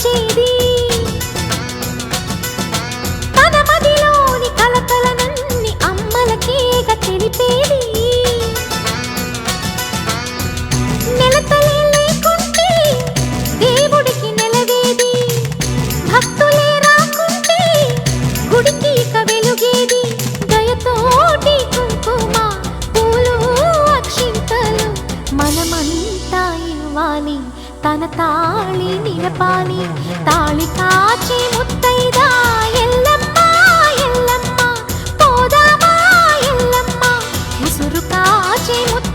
వచ్చేది తన మదిలోని కలకలనన్ని అమ్మలకేగ తెలిపేది నెలతలే లేకుంటే దేవుడికి నెలవేది భక్తులే రాకుంటే గుడికి ఇక వెలుగేది దయతోటి కుంకుమ పూలు అక్షింతలు మనమంతా ఇవ్వాలి తన తాళి నిలపాలి తాళి కాచి ముత్తైదా ఎల్లమ్మ ఎల్లమ్మ పోదామా ఎల్లమ్మ ముసురు కాచి ముత్తైదా